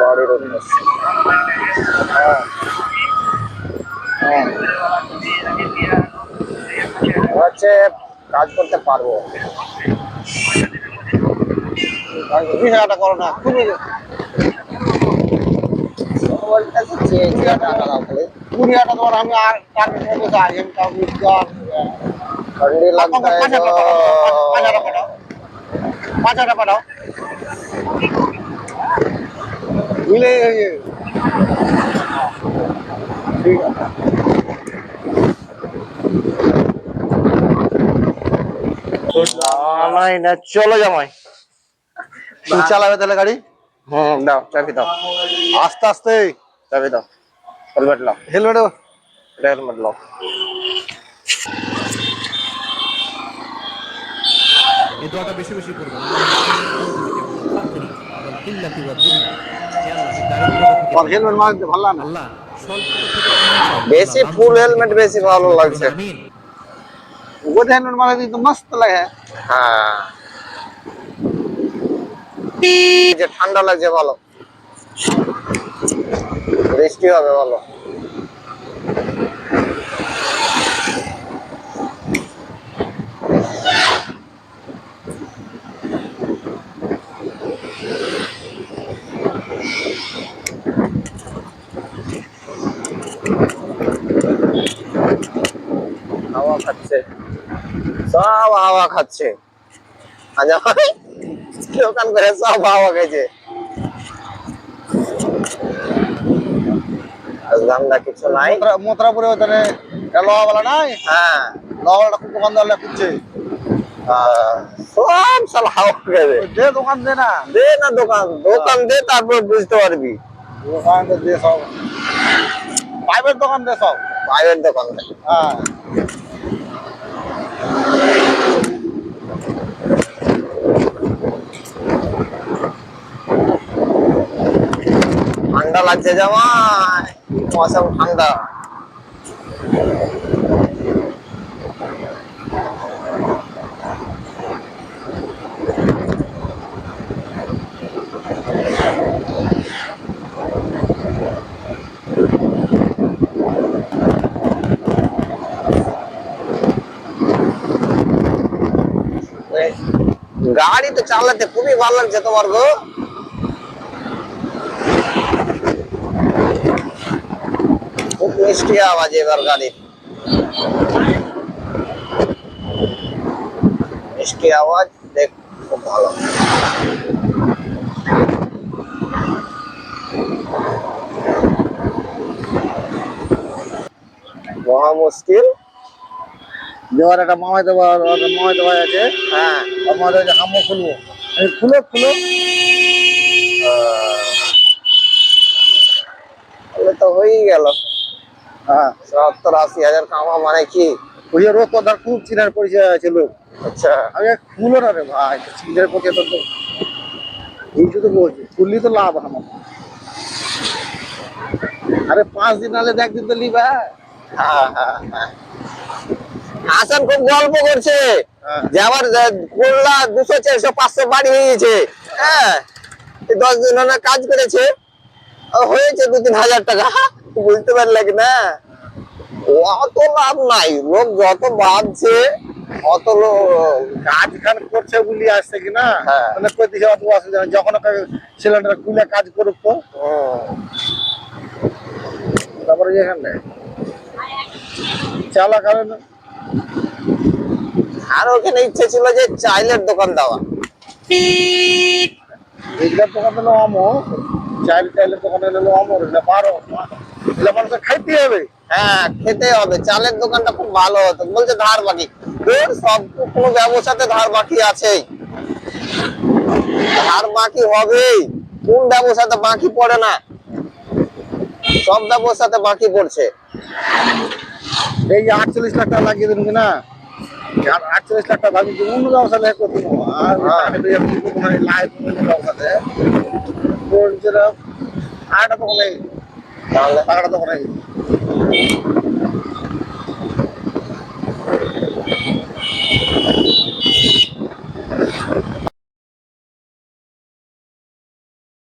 বাড়ির উদ্দেশ্যে হচ্ছে কাজ করতে পারবো। 20,000 করো না, খুবই 20,000 টাকা দাও খালি। 20,000 তোমার আমি আর টার্গেট করতে চাই, আমি কাউকে ठंडी लगता है जो 5,000 টাকা দাও বুঝলে। ঠিক আছে নাই না, চলো জামাই। তুমি চালাবে তাহলে গাড়ি? দাও চাবি দাও, আস্তে আস্তে চাবি দাও, হেলমেট লাও, হেলমেট। হেলমেট লাও। এই দোয়াটা বেশি বেশি করবেন। হেলমেট মারতে ভালো না, আল্লাহ স্বল্পতা থেকে কমায় চাই, বেশি ফুল হেলমেট বেশি ভালো লাগছে। আমিন। वो हेलमेट मारे तो मस्त लगे। হ্যাঁ, যে ঠান্ডা লাগছে ভালো, বৃষ্টি হবে ভালো। হাওয়া খাচ্ছে, সব হাওয়া খাচ্ছে। আচ্ছা ভাই, দোকান করে সব হাওয়া খাইছে। ধান্দা কিছু নাই। মথুরাপুরে ওখানে লোহাওয়ালা নাই, হ্যাঁ, লোহাওয়ালা খুব দোকানদার খুঁজছে। সব সাল হাওয়া খাবে। দে দোকান দে না, দে না দোকান, দোকান দে, তারপর বুঝতে পারবি। দোকান তো দে সব, পাইপের দোকান দে সব। বাইরের দোকান দে। হ্যাঁ ঠান্ডা লাগছে জামাই, মৌসুম ঠান্ডা। গাড়ি তো চালাতে খুবই ভালো লাগছে তোমার গো। খুব মিষ্টি আওয়াজ এবার গাড়ির, মিষ্টি আওয়াজ, দেখ খুব ভালো। মহা মুশকিল। দেওয়ার একটা মামাইতে ভাই আছে, হ্যাঁ, আমাদের হামও খুলবো, খুলো খুলো। তাহলে তো হয়েই গেল। হ্যাঁ 70-80 হাজার কামা মানে কি? ওই যে রোগ কথা খুব চিনার পরিচয় আছে লোক। আচ্ছা, আমি খুলো না রে ভাই, চিনের পরিচয় তো এই শুধু বলছি, খুললি তো লাভ আমার। আরে 5 দিন আলে একদিন তো লিবা। হ্যাঁ হ্যাঁ হ্যাঁ। হাসান খুব গল্প করছে যে আমার করলা 200-400-500 বাড়ি হয়েছে। হ্যাঁ, 10 দিন না কাজ করেছে, হয়েছে 2-3 হাজার টাকা। বুঝতে পারলে কি না? অত লাভ নাই, লোক যত ভাবছে অত কাজ খান করছে বলি আসছে কিনা, হ্যাঁ। মানে কই দিছে অত অসুবিধা নেই। যখন সিলিন্ডার খুলে কাজ করুক তো, তারপরে এখানে চালা কারণ। আর ওখানে ইচ্ছে ছিল যে চাইলের দোকান দেওয়া। এইটার দোকান হলো আমো, চাইলের দোকান হলো আমর, এটা 12 এটা মানুষের খাইতে হবে। হ্যাঁ, খেতে হবে। চালের দোকানটা খুব ভালো হতো, বলছে ধার বাকি। সব কোনো ব্যবসাতে ধার বাকি আছেই, ধার বাকি হবেই। কোন ব্যবসাতে বাকি পড়ে না? সব ব্যবসাতে বাকি পড়ছে। এই যে 48 লাখ টাকা লাগিয়ে দিন কিনা, 48 লাখ টাকা ভাবি অন্য ব্যবসা লেখ করতে আর লাইফ ব্যবসাতে আরেকটা দোকান নেই, তাহলে টাকাটা দোকান নেই।